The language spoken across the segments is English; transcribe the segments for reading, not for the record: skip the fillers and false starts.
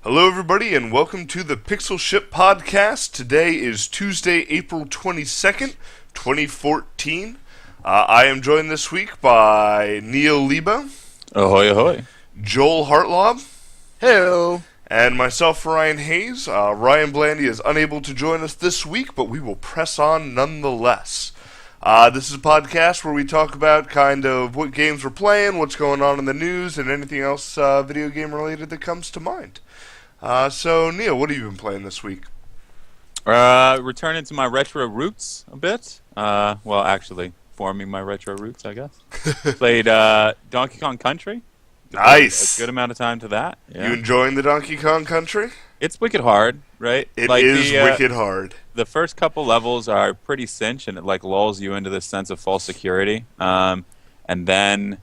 Hello, everybody, and welcome to the Pixel Ship Podcast. Today is Tuesday, April 22nd, 2014. I am joined this week by Neil Leba, Ahoy, ahoy. Joel Hartlob, Hello. and myself, Ryan Hayes. Ryan Blandy is unable to join us this week, but we will press on nonetheless. This is a podcast where we talk about kind of what games we're playing, what's going on in the news, and anything else video game related that comes to mind. So, Neil, what have you been playing this week? Returning to my retro roots a bit. Well, actually, forming my retro roots, I guess. Played Donkey Kong Country. Nice. A good amount of time to that. Yeah. You enjoying the Donkey Kong Country? It's wicked hard, right? It is wicked hard. The first couple levels are pretty cinch, and it like lulls you into this sense of false security. And then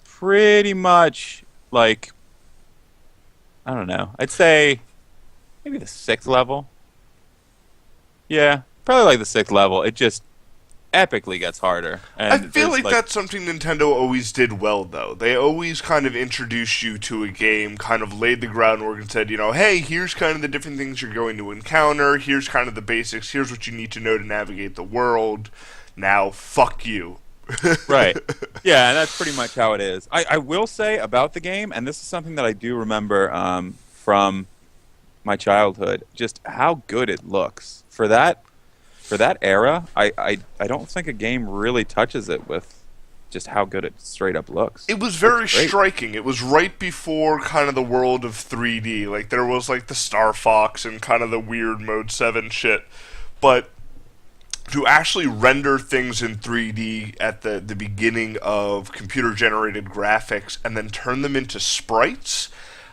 pretty much like, I don't know. I'd say maybe the 6th level. Yeah, probably like the 6th level. It just epically gets harder. And I feel like that's something Nintendo always did well, though. They always kind of introduced you to a game, kind of laid the groundwork and said, hey, here's kind of the different things you're going to encounter, here's kind of the basics, here's what you need to know to navigate the world. Now, fuck you. Right. Yeah, and that's pretty much how it is. I will say about the game, and this is something that I do remember from my childhood, just how good it looks. For that era, I don't think a game really touches it with just how good it straight up looks. It was very striking. It was right before kind of the world of 3D. Like, there was like the Star Fox and kind of the weird Mode 7 shit. But to actually render things in 3D at the beginning of computer-generated graphics and then turn them into sprites,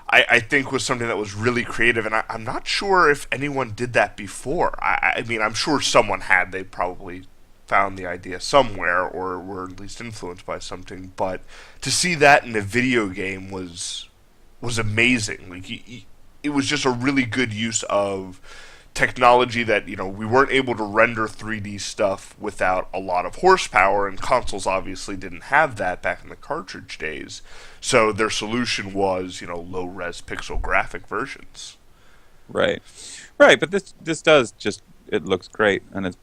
I think was something that was really creative, and I'm not sure if anyone did that before. I mean, I'm sure someone had. They probably found the idea somewhere, or were at least influenced by something. But to see that in a video game was amazing. Like, it was just a really good use of technology that, we weren't able to render 3D stuff without a lot of horsepower, and consoles obviously didn't have that back in the cartridge days. So their solution was, low-res pixel graphic versions. Right. Right, but this does just, it looks great, and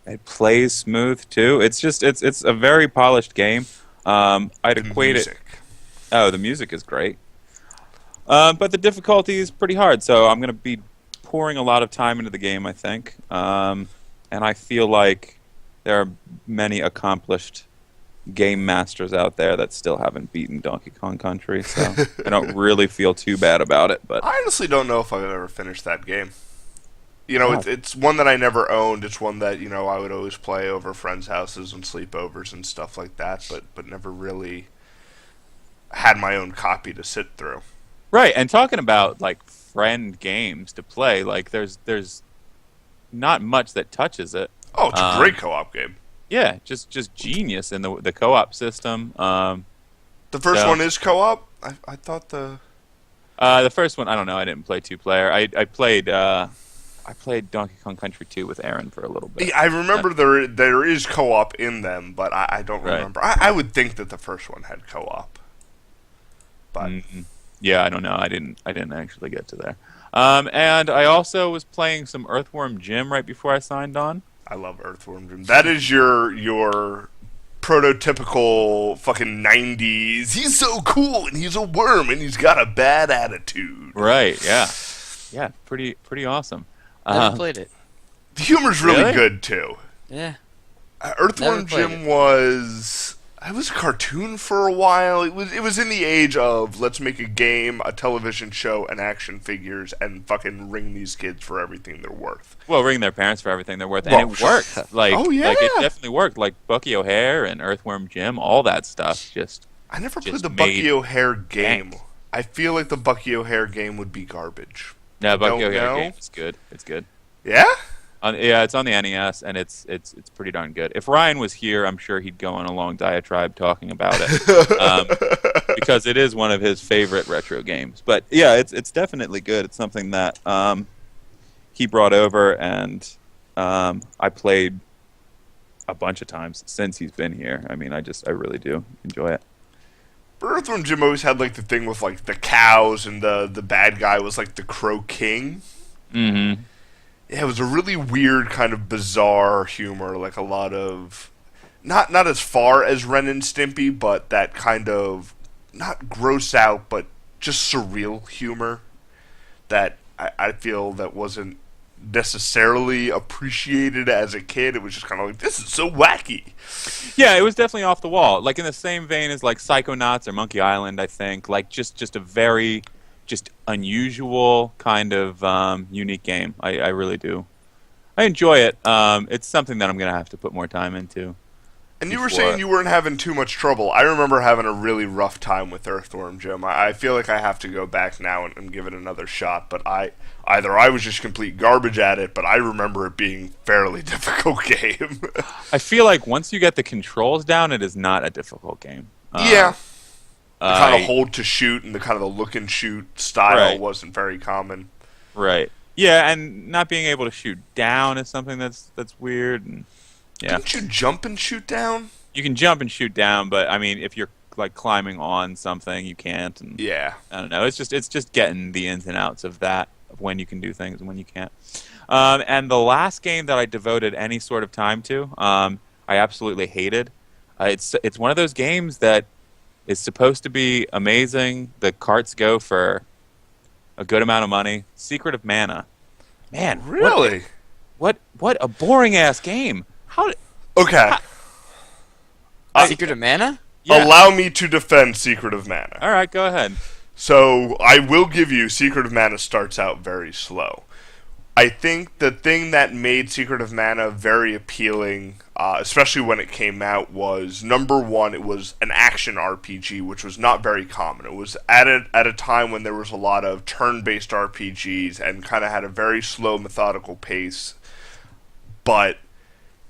it plays smooth too. It's just it's a very polished game. I'd equate it. Oh, the music is great. But the difficulty is pretty hard, so I'm going to be pouring a lot of time into the game, I think. And I feel like there are many accomplished game masters out there that still haven't beaten Donkey Kong Country, so I don't really feel too bad about it. But I honestly don't know if I've ever finished that game. It's one that I never owned. It's one that, I would always play over friends' houses and sleepovers and stuff like that, but never really had my own copy to sit through. Right, and talking about like friend games to play, like there's not much that touches it. Oh, it's a great co-op game. Yeah, just genius in the co-op system. The first one is co-op? I thought the first one, I don't know. I didn't play 2-player. I played Donkey Kong Country 2 with Aaron for a little bit. Yeah, I remember there is co-op in them, but I don't remember. I would think that the first one had co-op, but. Yeah, I don't know. I didn't actually get to there. And I also was playing some Earthworm Jim right before I signed on. I love Earthworm Jim. That is your prototypical fucking 90s. He's so cool, and he's a worm, and he's got a bad attitude. Right, yeah. Yeah, pretty awesome. Never played it. The humor's really good, too. Yeah. Earthworm Jim was a cartoon for a while. It was in the age of let's make a game, a television show, and action figures, and fucking ring these kids for everything they're worth. Well, ring their parents for everything they're worth, and it worked. Like, oh yeah, like it definitely worked. Like Bucky O'Hare and Earthworm Jim, all that stuff. I never played the Bucky O'Hare game. I feel like the Bucky O'Hare game would be garbage. No, Bucky O'Hare game is good. It's good. Yeah. Yeah, it's on the NES, and it's pretty darn good. If Ryan was here, I'm sure he'd go on a long diatribe talking about it, because it is one of his favorite retro games. But yeah, it's definitely good. It's something that he brought over, and I played a bunch of times since he's been here. I mean, I really do enjoy it. But Earthworm Jim always had like the thing with like the cows, and the bad guy was like the Crow King. Mm-hmm. Yeah, it was a really weird kind of bizarre humor, like a lot of not as far as Ren and Stimpy, but that kind of not gross out, but just surreal humor that I feel that wasn't necessarily appreciated as a kid. It was just kind of like, this is so wacky. Yeah, it was definitely off the wall. Like in the same vein as like Psychonauts or Monkey Island, I think. Like just a very just unusual kind of unique game. I really do. I enjoy it. It's something that I'm gonna have to put more time into. And you were saying you weren't having too much trouble. I remember having a really rough time with Earthworm Jim. I feel like I have to go back now and give it another shot. But either I was just complete garbage at it, but I remember it being fairly difficult game. I feel like once you get the controls down, it is not a difficult game. Yeah. The kind of hold to shoot and the kind of the look and shoot style wasn't very common. Right. Yeah, and not being able to shoot down is something that's weird. And yeah. Can't you jump and shoot down? You can jump and shoot down, but I mean, if you're like climbing on something, you can't. And yeah. I don't know. It's just getting the ins and outs of that, of when you can do things and when you can't. And the last game that I devoted any sort of time to, I absolutely hated. It's one of those games that is supposed to be amazing. The carts go for a good amount of money. Secret of Mana. Man, really? What a boring ass game. Okay. Secret of Mana? Yeah. Allow me to defend Secret of Mana. All right, go ahead. So, I will give you, Secret of Mana starts out very slow. I think the thing that made Secret of Mana very appealing, especially when it came out, was, number one, it was an action RPG, which was not very common. It was at a time when there was a lot of turn-based RPGs and kind of had a very slow, methodical pace, but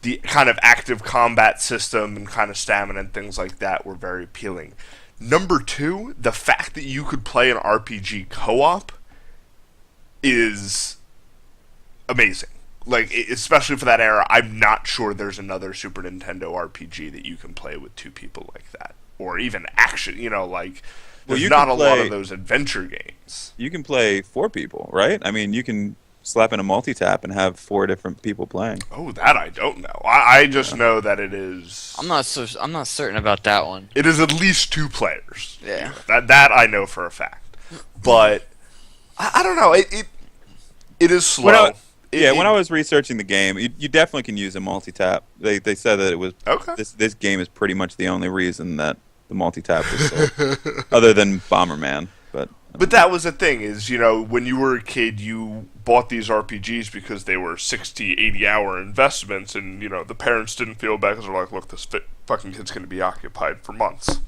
the kind of active combat system and kind of stamina and things like that were very appealing. Number two, the fact that you could play an RPG co-op is amazing. Like, especially for that era, I'm not sure there's another Super Nintendo RPG that you can play with two people like that. Or even action, like, there's not a lot of those adventure games. You can play 4 people, right? I mean, you can slap in a multi-tap and have 4 different people playing. Oh, that I don't know. I just know that it is... I'm not certain about that one. It is at least 2 players. Yeah. That I know for a fact. But, I don't know. It is slow. When I was researching the game, you definitely can use a multi-tap. They said that it was... Okay. This game is pretty much the only reason that the multi-tap was sold. Other than Bomberman, But that was the thing, is, when you were a kid, you bought these RPGs because they were 60, 80-hour investments, and, the parents didn't feel bad because they're like, look, this fucking kid's going to be occupied for months.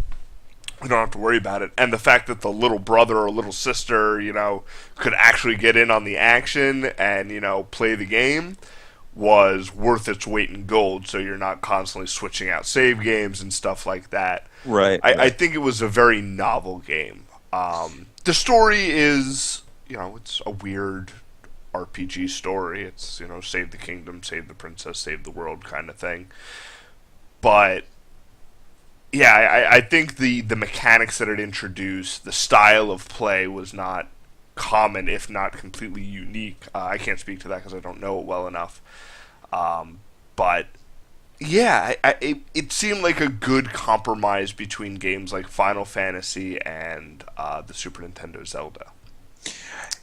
We don't have to worry about it. And the fact that the little brother or little sister, could actually get in on the action and, play the game was worth its weight in gold, so you're not constantly switching out save games and stuff like that. Right. I think it was a very novel game. The story is, it's a weird RPG story. It's, save the kingdom, save the princess, save the world kind of thing. But, yeah, I think the mechanics that it introduced, the style of play was not common, if not completely unique. I can't speak to that because I don't know it well enough. But... yeah, it seemed like a good compromise between games like Final Fantasy and the Super Nintendo Zelda.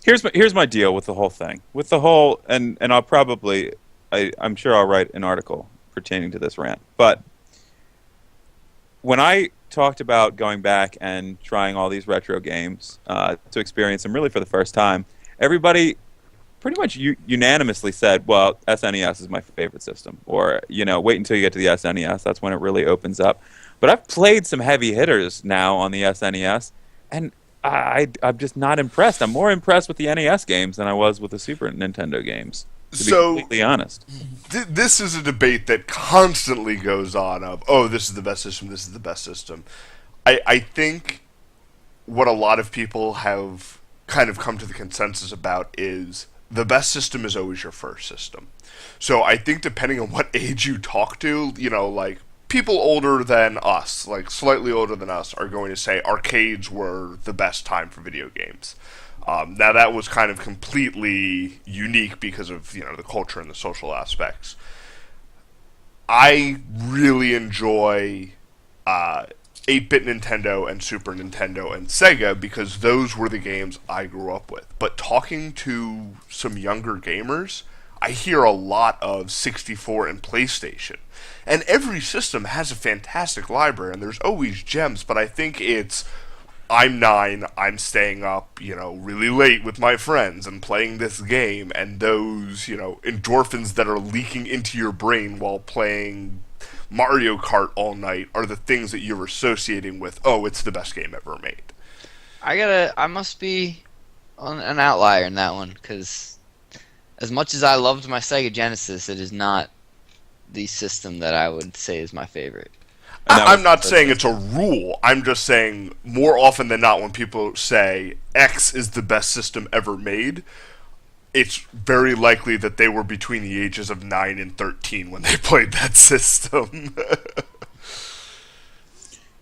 Here's my deal with the whole thing. With the whole, and I'll probably, I'm sure I'll write an article pertaining to this rant. But when I talked about going back and trying all these retro games to experience them really for the first time, everybody pretty much unanimously said, well, SNES is my favorite system. Or, wait until you get to the SNES. That's when it really opens up. But I've played some heavy hitters now on the SNES, and I'm just not impressed. I'm more impressed with the NES games than I was with the Super Nintendo games, to be completely honest. This is a debate that constantly goes on of, oh, this is the best system, this is the best system. I think what a lot of people have kind of come to the consensus about is the best system is always your first system. So I think depending on what age you talk to, like people older than us, like slightly older than us, are going to say arcades were the best time for video games. Now that was kind of completely unique because of the culture and the social aspects. I really enjoy 8-bit Nintendo and Super Nintendo and Sega because those were the games I grew up with. But talking to some younger gamers, I hear a lot of 64 and PlayStation. And every system has a fantastic library, and there's always gems, but I think it's, I'm 9, I'm staying up, really late with my friends and playing this game, and those, endorphins that are leaking into your brain while playing Mario Kart all night are the things that you're associating with, oh, it's the best game ever made. I must be an outlier in that one, because as much as I loved my Sega Genesis, it is not the system that I would say is my favorite. I'm not saying it's a rule. I'm just saying more often than not when people say X is the best system ever made, it's very likely that they were between the ages of 9 and 13 when they played that system.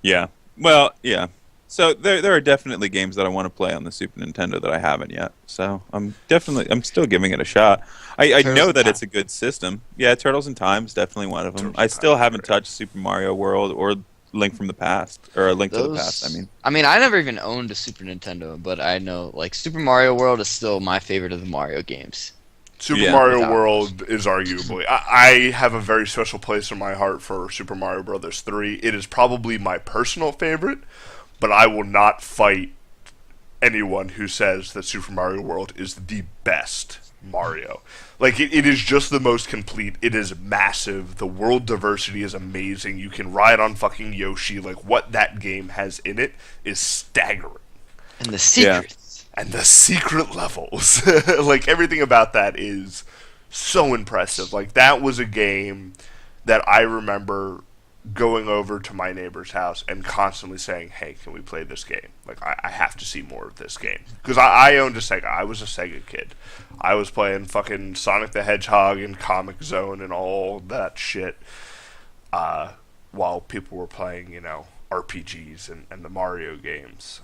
Yeah. Well, yeah. So there are definitely games that I want to play on the Super Nintendo that I haven't yet. So I'm still giving it a shot. I know that it's a good system. Yeah, Turtles in Time is definitely one of them. I still haven't touched Super Mario World or Link from the Past, or Link to the Past. I mean, I never even owned a Super Nintendo, but I know Super Mario World is still my favorite of the Mario games. Super Mario World is arguably. I have a very special place in my heart for Super Mario Brothers 3. It is probably my personal favorite, but I will not fight anyone who says that Super Mario World is the best Mario. It is just the most complete. It is massive. The world diversity is amazing. You can ride on fucking Yoshi. What that game has in it is staggering. And the secrets. Yeah. And the secret levels. Everything about that is so impressive. That was a game that I remember going over to my neighbor's house and constantly saying, hey, can we play this game? I have to see more of this game. Because I owned a Sega. I was a Sega kid. I was playing fucking Sonic the Hedgehog and Comic Zone and all that shit while people were playing, RPGs and the Mario games.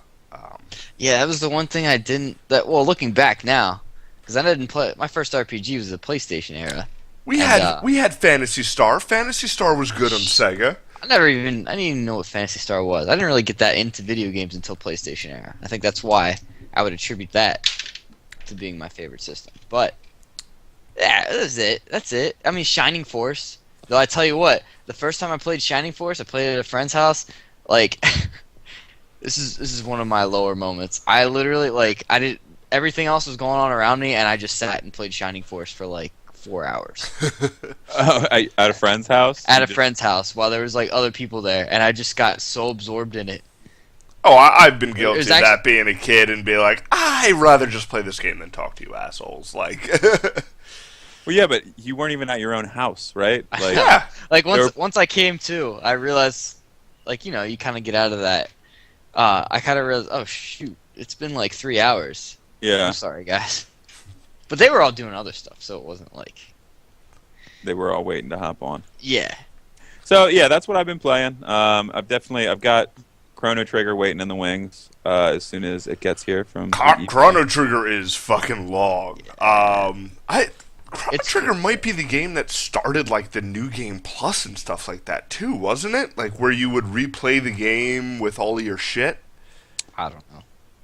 Yeah, that was the one thing I didn't... looking back now, because I didn't play... My first RPG was the PlayStation era. We had Phantasy Star. Phantasy Star was good on Sega. I didn't even know what Phantasy Star was. I didn't really get that into video games until PlayStation era. I think that's why I would attribute that to being my favorite system. But yeah, that's it. I mean, Shining Force. Though I tell you what, the first time I played Shining Force, I played it at a friend's house. This is one of my lower moments. I literally everything else was going on around me, and I just sat and played Shining Force for 4 hours. At a friend's house? At a friend's house, while there was other people there, and I just got so absorbed in it. Oh, I've been guilty of that being a kid and be like, I'd rather just play this game than talk to you assholes. Well, yeah, but you weren't even at your own house, right? Yeah. Once I came to, I realized, you kind of get out of that. I kind of realized, oh shoot, it's been 3 hours. Yeah. I'm sorry, guys. But they were all doing other stuff, so it wasn't they were all waiting to hop on. Yeah. So yeah, that's what I've been playing. I've got Chrono Trigger waiting in the wings as soon as it gets here from. Chrono Trigger is fucking long. Chrono Trigger might be the game that started the New Game Plus and stuff like that too, wasn't it? Where you would replay the game with all of your shit. I don't know.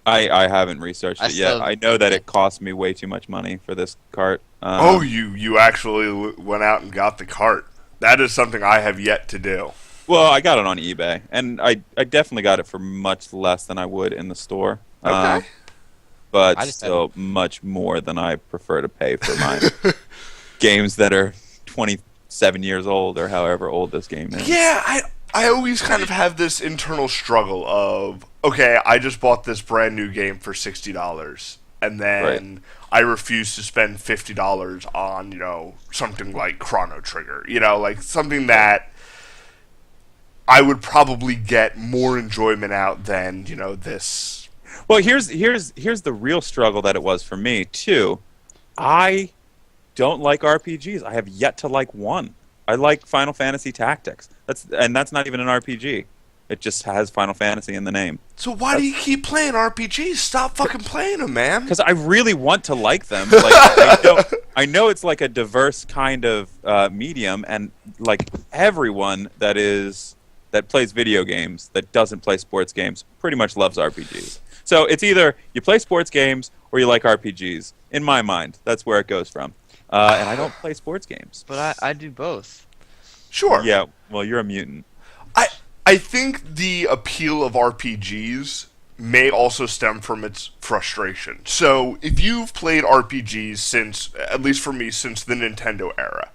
I haven't researched it yet. I know that it cost me way too much money for this cart. You actually went out and got the cart. That is something I have yet to do. Well, I got it on eBay, and I definitely got it for much less than I would in the store. Okay. But still much more than I prefer to pay for my games that are 27 years old or however old this game is. Yeah, I always kind of have this internal struggle of, okay, I just bought this brand new game for $60, and then I refuse to spend $50 on, something like Chrono Trigger. Something that I would probably get more enjoyment out than, this. Well, here's the real struggle that it was for me, too. I don't like RPGs. I have yet to like one. I like Final Fantasy Tactics. That's not even an RPG. It just has Final Fantasy in the name. So why do you keep playing RPGs? Stop fucking playing them, man. Because I really want to like them. Like I know it's like a diverse kind of medium, and like everyone that plays video games that doesn't play sports games pretty much loves RPGs. So it's either you play sports games or you like RPGs. In my mind, that's where it goes from. And I don't play sports games. But I do both. Sure. Yeah. Well, you're a mutant. I think the appeal of RPGs may also stem from its frustration. So, if you've played RPGs since, at least for me, since the Nintendo era,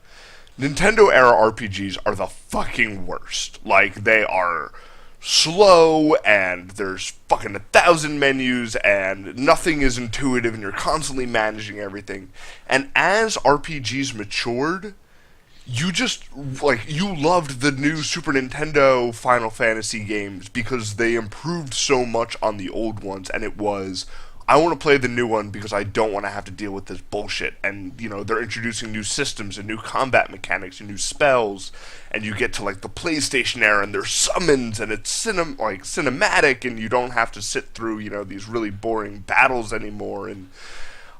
Nintendo era RPGs are the fucking worst. Like, they are slow, and there's fucking 1,000 menus, and nothing is intuitive, and you're constantly managing everything. And as RPGs matured, you just, like, you loved the new Super Nintendo Final Fantasy games because they improved so much on the old ones, and it was, I want to play the new one because I don't want to have to deal with this bullshit. And, you know, they're introducing new systems and new combat mechanics and new spells, and you get to, like, the PlayStation era, and there's summons, and it's cinematic, and you don't have to sit through, you know, these really boring battles anymore, and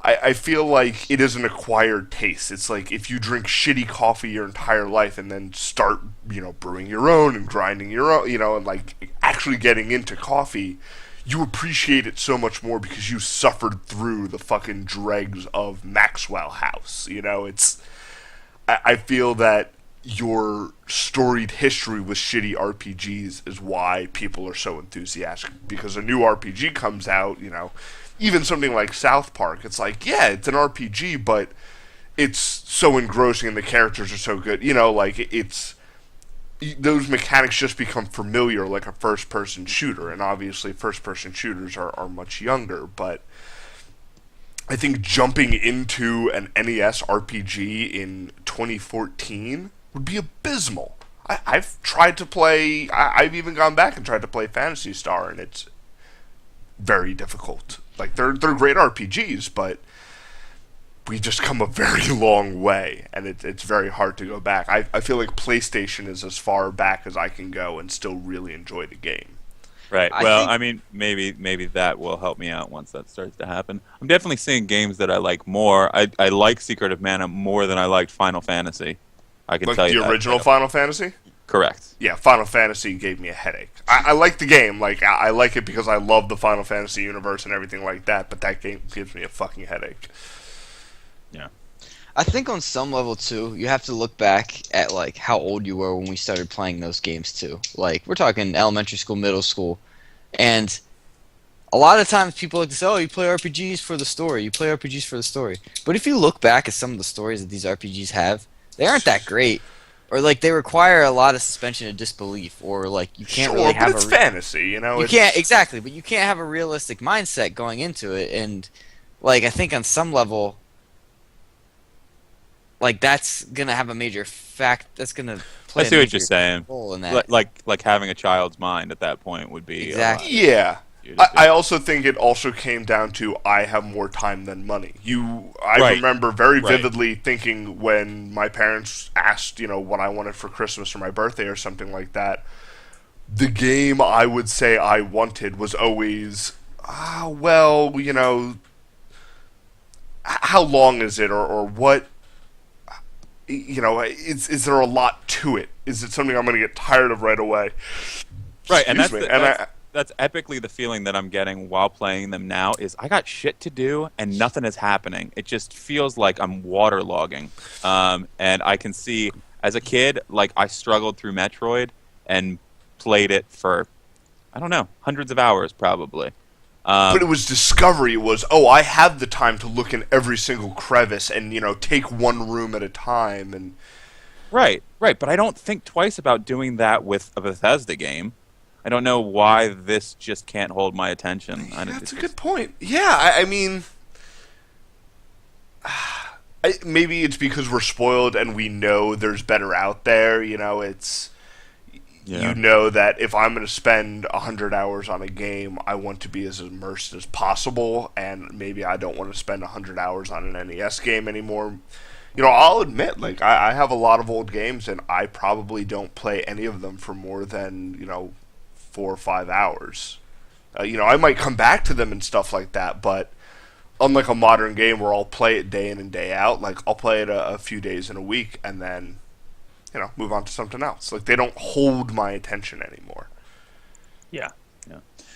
I feel like it is an acquired taste. It's like if you drink shitty coffee your entire life and then start, you know, brewing your own and grinding your own, you know, and like actually getting into coffee, you appreciate it so much more because you suffered through the fucking dregs of Maxwell House. You know, I feel that your storied history with shitty RPGs is why people are so enthusiastic, because a new RPG comes out, you know, even something like South Park, it's like, yeah, it's an RPG, but it's so engrossing and the characters are so good. You know, like, those mechanics just become familiar like a first-person shooter, and obviously first-person shooters are much younger, but I think jumping into an NES RPG in 2014 would be abysmal. I've tried to play, I've even gone back and tried to play Phantasy Star, and it's very difficult. Like, they're great RPGs, but we've just come a very long way, and it's very hard to go back. I feel like PlayStation is as far back as I can go and still really enjoy the game. Right. Well, I mean, maybe that will help me out once that starts to happen. I'm definitely seeing games that I like more. I like Secret of Mana more than I liked Final Fantasy. I can Like tell you the original Final Fantasy? Correct. Yeah, Final Fantasy gave me a headache. I like the game. Like, I like it because I love the Final Fantasy universe and everything like that, but that game gives me a fucking headache. Yeah. I think on some level too, you have to look back at like how old you were when we started playing those games too. Like, we're talking elementary school, middle school, and a lot of times people like to say, "Oh, you play RPGs for the story. You play RPGs for the story." But if you look back at some of the stories that these RPGs have, they aren't that great, or like they require a lot of suspension of disbelief, or like you can't really have it's fantasy, you know. You can't exactly, but you can't have a realistic mindset going into it, and like I think on some level, like that's gonna have a major fact. That's gonna play. I see what you're saying. Role in that. Like having a child's mind at that point would be Exactly. Yeah. I also think it also came down to I have more time than money. I remember very vividly thinking when my parents asked, you know, what I wanted for Christmas or my birthday or something like that, the game I would say I wanted was always, well, you know, how long is it, or what, you know, is there a lot to it? Is it something I'm going to get tired of right away? Right, and that's epically the feeling that I'm getting while playing them now is I got shit to do and nothing is happening. It just feels like I'm waterlogging. And I can see, as a kid, like I struggled through Metroid and played it for, I don't know, hundreds of hours probably. But it was discovery. It was, oh, I have the time to look in every single crevice and, you know, take one room at a time. And Right. But I don't think twice about doing that with a Bethesda game. I don't know why this just can't hold my attention. That's a good point. Yeah, I mean, maybe it's because we're spoiled and we know there's better out there. You know, you know that if I'm going to spend 100 hours on a game, I want to be as immersed as possible, and maybe I don't want to spend 100 hours on an NES game anymore. I'll admit, like, I have a lot of old games, and I probably don't play any of them for more than, 4 or 5 hours. I might come back to them and stuff like that, but unlike a modern game where I'll play it day in and day out, like, I'll play it a few days in a week and then, move on to something else. Like, they don't hold my attention anymore. Yeah.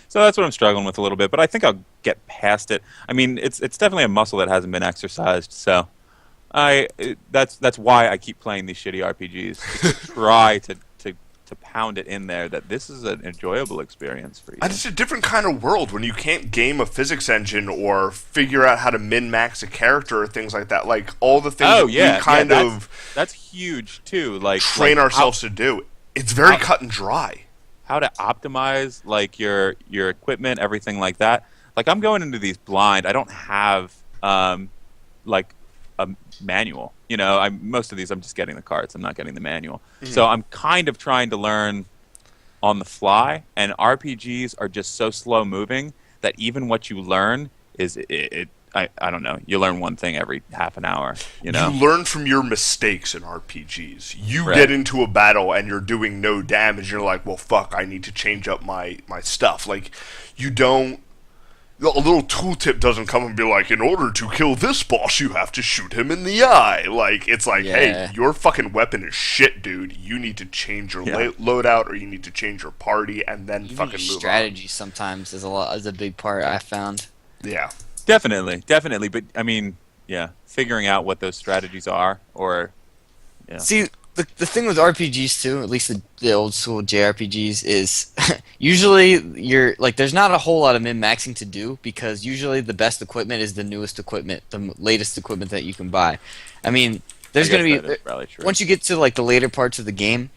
So that's what I'm struggling with a little bit, but I think I'll get past it. I mean, it's definitely a muscle that hasn't been exercised, so that's why I keep playing these shitty RPGs, just to try to pound it in there that this is an enjoyable experience for you. And it's a different kind of world when you can't game a physics engine or figure out how to min-max a character or things like that. Like, all the things we kind of that's huge, too. Like, train ourselves to do. It's very cut and dry. How to optimize, like, your equipment, everything like that. Like, I'm going into these blind. I don't have, like, a manual. Most of these I'm just getting the cards. I'm not getting the manual. Mm-hmm. So I'm kind of trying to learn on the fly, and RPGs are just so slow moving that even what you learn is I don't know. You learn one thing every half an hour. You learn from your mistakes in RPGs. You get into a battle and you're doing no damage. You're like, well, fuck, I need to change up my stuff. Like, you don't. A little tooltip doesn't come and be like, in order to kill this boss, you have to shoot him in the eye. Like, it's like, hey, your fucking weapon is shit, dude. You need to change your loadout, or you need to change your party, and then even fucking move strategy on. Sometimes is a big part I found. Yeah. Definitely. But, I mean, figuring out what those strategies are, or... Yeah. See, the thing with RPGs, too, at least the old school JRPGs, is usually there's not a whole lot of min-maxing to do, because usually the best equipment is the newest equipment, the latest equipment that you can buy. I mean, there's going to be... Once you get to, like, the later parts of the game,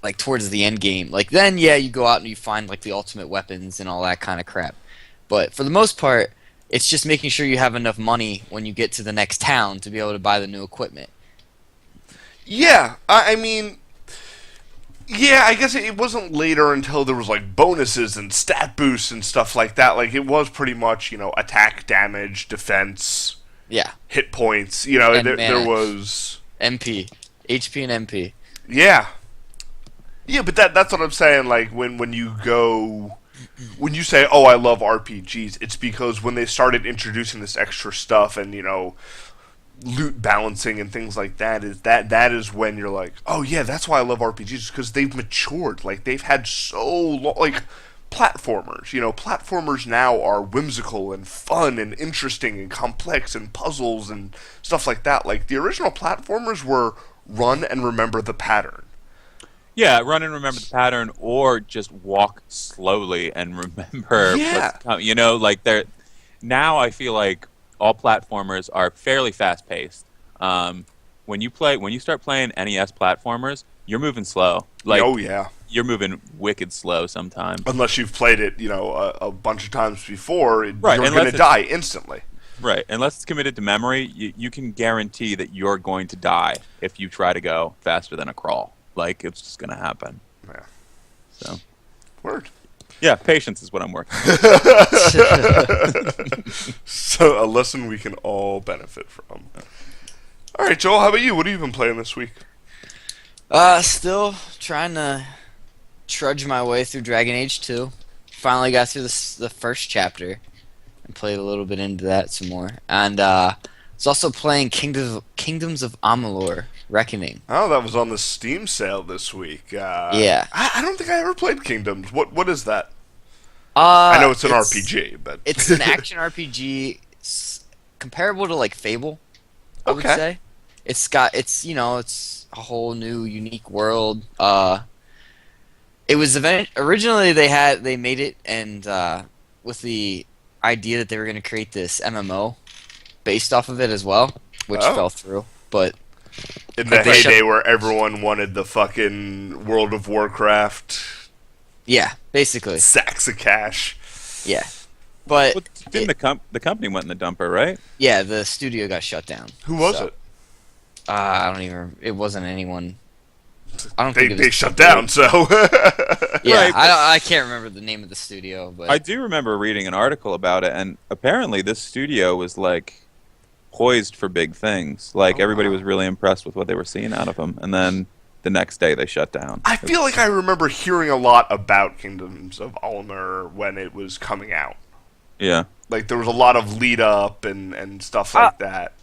like, towards the end game, like, then, you go out and you find, like, the ultimate weapons and all that kind of crap. But for the most part, it's just making sure you have enough money when you get to the next town to be able to buy the new equipment. Yeah, I mean, I guess it wasn't later until there was, like, bonuses and stat boosts and stuff like that. Like, it was pretty much, attack, damage, defense, hit points. There was... MP. HP and MP. Yeah. Yeah, but that's what I'm saying, like, when you go... When you say, oh, I love RPGs, it's because when they started introducing this extra stuff and, loot balancing and things like that is when you're like, oh yeah, that's why I love RPGs, because they've matured. Like, they've had so long, like, platformers. Platformers now are whimsical and fun and interesting and complex and puzzles and stuff like that. Like, the original platformers were run and remember the pattern. Yeah, run and remember the pattern, or just walk slowly and remember what's coming. Now I feel like all platformers are fairly fast-paced. When you start playing NES platformers, you're moving slow. Like, oh yeah, you're moving wicked slow sometimes. Unless you've played it, a bunch of times before, you're going to die instantly. Right, unless it's committed to memory, you can guarantee that you're going to die if you try to go faster than a crawl. Like, it's just going to happen. Yeah. So. Word. Yeah, patience is what I'm working on. So, a lesson we can all benefit from. All right, Joel, how about you? What have you been playing this week? Still trying to trudge my way through Dragon Age 2. Finally got through the first chapter and played a little bit into that some more. And was also playing Kingdoms of Amalur: Reckoning. Oh, that was on the Steam sale this week. Yeah. I don't think I ever played Kingdoms. What is that? I know it's an RPG, but... It's an action RPG comparable to, like, Fable, I would say. It's a whole new, unique world. It was originally they made it and with the idea that they were going to create this MMO based off of it as well, which fell through. But in the heyday where everyone wanted the fucking World of Warcraft, yeah, basically sacks of cash. Yeah, but didn't the company went in the dumper, right? Yeah, the studio got shut down. Who was it? I don't even. It wasn't anyone. I don't think they shut down. So yeah, right, I can't remember the name of the studio, but I do remember reading an article about it, and apparently this studio was like poised for big things. Like, Oh, everybody wow. was really impressed with what they were seeing out of him, and then the next day they shut down. I feel like I remember hearing a lot about Kingdoms of Ulmer when it was coming out. Yeah. Like there was a lot of lead up and stuff like that.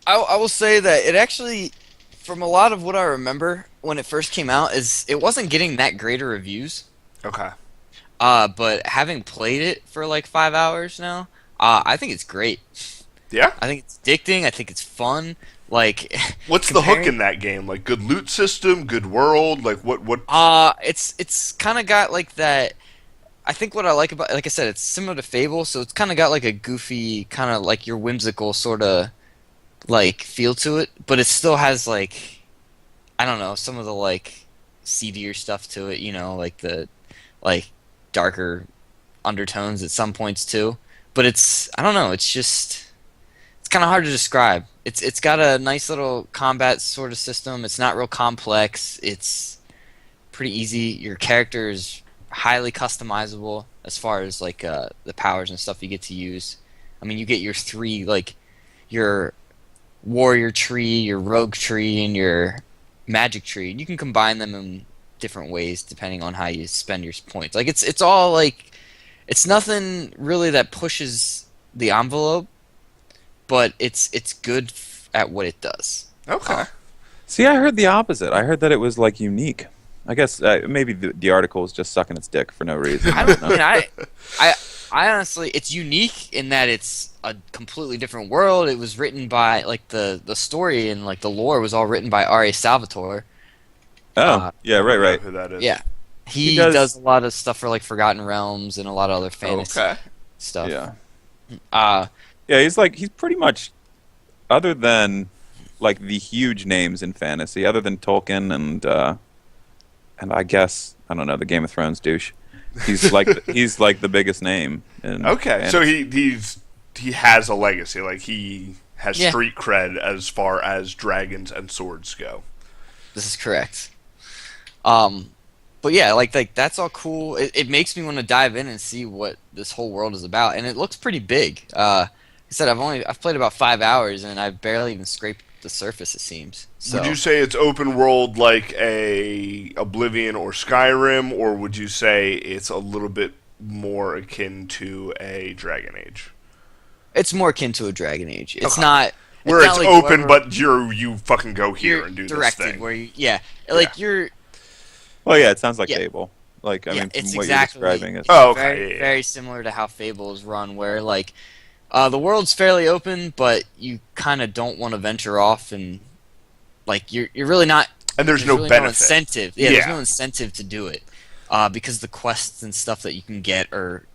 I will say that it actually, from a lot of what I remember when it first came out, is it wasn't getting that great of reviews. Okay. But having played it for like 5 hours now, I think it's great. Yeah. I think it's addicting. I think it's fun. Like, What's the hook comparing- in that game? Like good loot system, good world. Like what? It's kind of got like that. I think what I like I said, it's similar to Fable, so it's kind of got like a goofy, kind of like your whimsical sort of like feel to it, but it still has like, I don't know, some of the like seedier stuff to it, you know, like the like darker undertones at some points too. But I don't know, it's kind of hard to describe. It's got a nice little combat sort of system. It's not real complex. It's pretty easy. Your character is highly customizable as far as like the powers and stuff you get to use. I mean, you get your three, like your warrior tree, your rogue tree, and your magic tree. You can combine them in different ways depending on how you spend your points. Like it's all like, it's nothing really that pushes the envelope, but it's good at what it does. Okay. See, I heard the opposite. I heard that it was like unique. I guess maybe the article was just sucking its dick for no reason. I don't mean, I honestly, it's unique in that it's a completely different world. It was written by like the story and like the lore was all written by R.A. Salvatore. Oh, yeah, right, I don't know right. who that is? Yeah, he does- does a lot of stuff for like Forgotten Realms and a lot of other fantasy Okay. stuff. Yeah. Uh, Yeah, he's pretty much, other than like the huge names in fantasy, other than Tolkien and I guess, I don't know, the Game of Thrones douche. He's like the biggest name in Okay. So fantasy. he has a legacy. Like he has Yeah. street cred as far as dragons and swords go. This is correct. But yeah, like that's all cool. It makes me want to dive in and see what this whole world is about, and it looks pretty big. Like I said, I've played about 5 hours, and I've barely even scraped the surface. It seems. So, Would you say it's open world like a Oblivion or Skyrim, or would you say it's a little bit more akin to a Dragon Age? it's more akin to a Dragon Age. It's Okay. not Where not it's like open, whoever- but you fucking go here you're and do directed this thing. where like Yeah. you're. Well, yeah, it sounds like Yeah. Fable. Like, I Yeah, mean, from it's what exactly- you're describing, it's Oh, okay. Very, Yeah. very similar to how Fable is run, where like the world's fairly open, but you kind of don't want to venture off, and like you're really not. And there's no really benefit. no incentive. Yeah, there's Yeah. no incentive to do it, because the quests and stuff that you can get are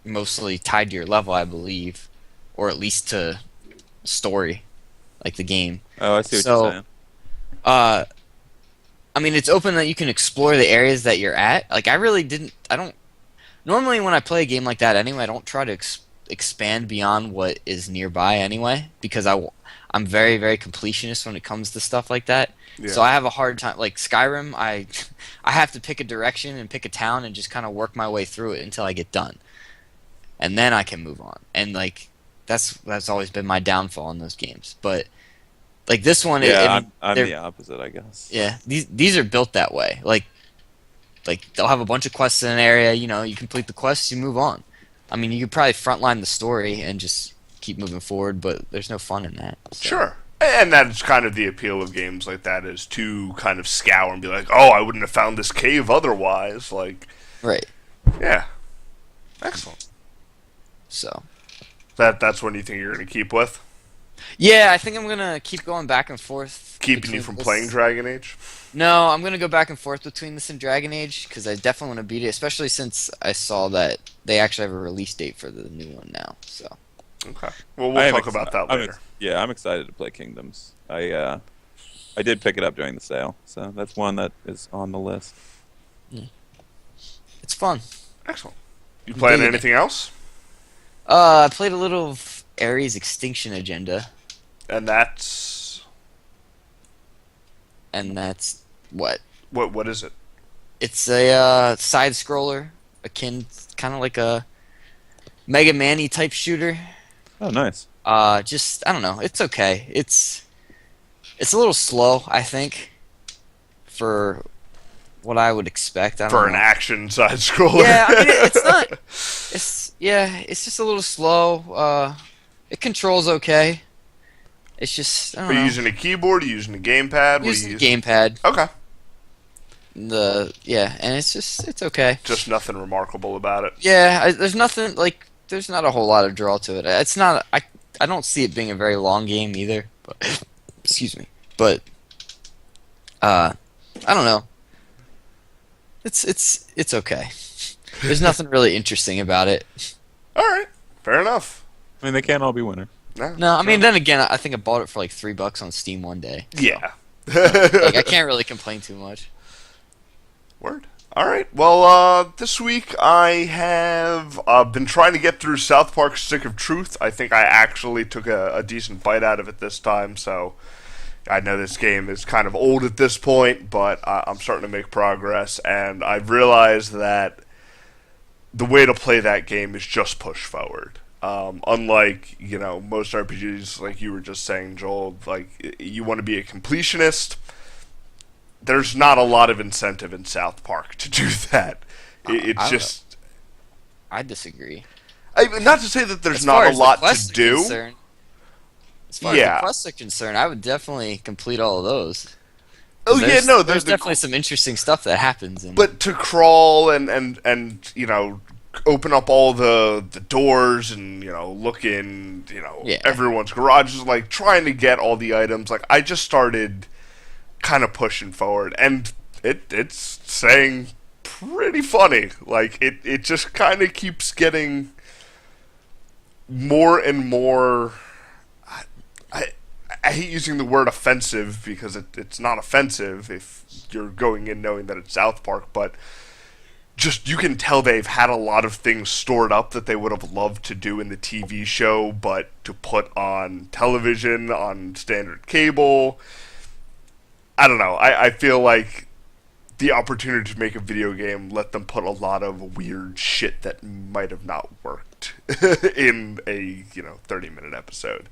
mostly tied to your level, I believe, or at least to story, like the game. oh, I see what So- you're saying. I mean, it's open that you can explore the areas that you're at. Like, I don't. Normally, when I play a game like that, anyway, I don't try to expand beyond what is nearby, anyway, because I'm very, very completionist when it comes to stuff like that. Yeah. So I have a hard time. Like Skyrim, I have to pick a direction and pick a town and just kind of work my way through it until I get done, and then I can move on. And like that's always been my downfall in those games. But like this one, Yeah, I'm they're- the opposite, I guess. yeah, these are built that way. Like they'll have a bunch of quests in an area. You know, you complete the quests, you move on. I mean, you could probably frontline the story and just keep moving forward, but there's no fun in that. So. Sure. And that's kind of the appeal of games like that, is to kind of scour and be like, oh, I wouldn't have found this cave otherwise. Like, Right. yeah. Excellent. So. That's one you think you're going to keep with? Yeah, I think I'm gonna keep going back and forth. Keeping you between from this- playing Dragon Age? No, I'm gonna go back and forth between this and Dragon Age because I definitely want to beat it, especially since I saw that they actually have a release date for the new one now. So. Okay. Well, I we'll am talk about that later. I'm excited to play Kingdoms. I did pick it up during the sale, so that's one that is on the list. It's fun. Excellent. You playing Indeed. anything else? I played a little of Ares Extinction Agenda, And that's... and that's what? What is it? It's a side scroller, akin, kind of like a Mega Man-y type shooter. Oh, nice. Just I don't know. It's okay. It's a little slow, I think, for what I would expect. I don't For an know. action side scroller. Yeah, I mean it's not. It's just a little slow. It controls okay. It's just I Are don't you know. using a keyboard? Are you using a gamepad? What are Using you the using? gamepad. Okay. And it's okay. Just nothing remarkable about it. Yeah, there's nothing like there's not a whole lot of draw to it. It's not. I don't see it being a very long game either. But excuse me. But I don't know. It's okay. There's nothing really interesting about it. All right. Fair enough. I mean, they can't all be winners. No, I mean then again, I think I bought it for like $3 on Steam one day. Yeah. Like I can't really complain too much. Word. All right. Well, this week I have been trying to get through South Park: Stick of Truth. I think I actually took a decent bite out of it this time. So I know this game is kind of old at this point, but I'm starting to make progress, and I've realized that the way to play that game is just push forward. Unlike most RPGs, like you were just saying, Joel, like you want to be a completionist. There's not a lot of incentive in South Park to do that. It's I don't just, I disagree. not to say that there's As not far a as the lot to quests are do. concerned- As far as Yeah. the quests are concerned, I would definitely complete all of those. Oh yeah, There's- no, there's definitely some interesting stuff that happens. But to crawl and open up all the doors and look in Yeah. everyone's garages, like trying to get all the items, like I just started kind of pushing forward, and it's saying pretty funny. Like it just kind of keeps getting more and more. I, I hate using the word offensive because it's not offensive if you're going in knowing that it's South Park, but just you can tell they've had a lot of things stored up that they would have loved to do in the TV show, but to put on television, on standard cable. I don't know. I feel like the opportunity to make a video game let them put a lot of weird shit that might have not worked in a 30-minute episode.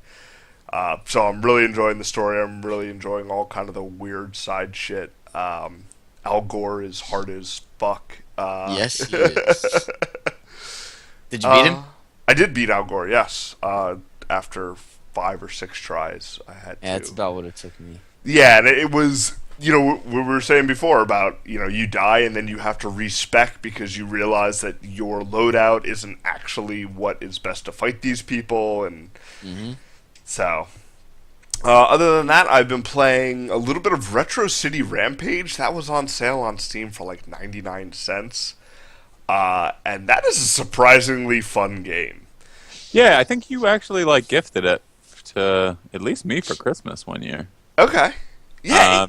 So I'm really enjoying the story. I'm really enjoying all kind of the weird side shit. Al Gore is hard as fuck. Yes, he is. Did you beat him? I did beat Al Gore, yes. After 5 or 6 tries, I had Yeah, to. that's about what it took me. Yeah, and it was, what we were saying before about, you die and then you have to respec because you realize that your loadout isn't actually what is best to fight these people, and so. Other than that, I've been playing a little bit of Retro City Rampage. That was on sale on Steam for like 99 cents. And that is a surprisingly fun game. Yeah, I think you actually gifted it to at least me for Christmas one year. Okay. Yeah.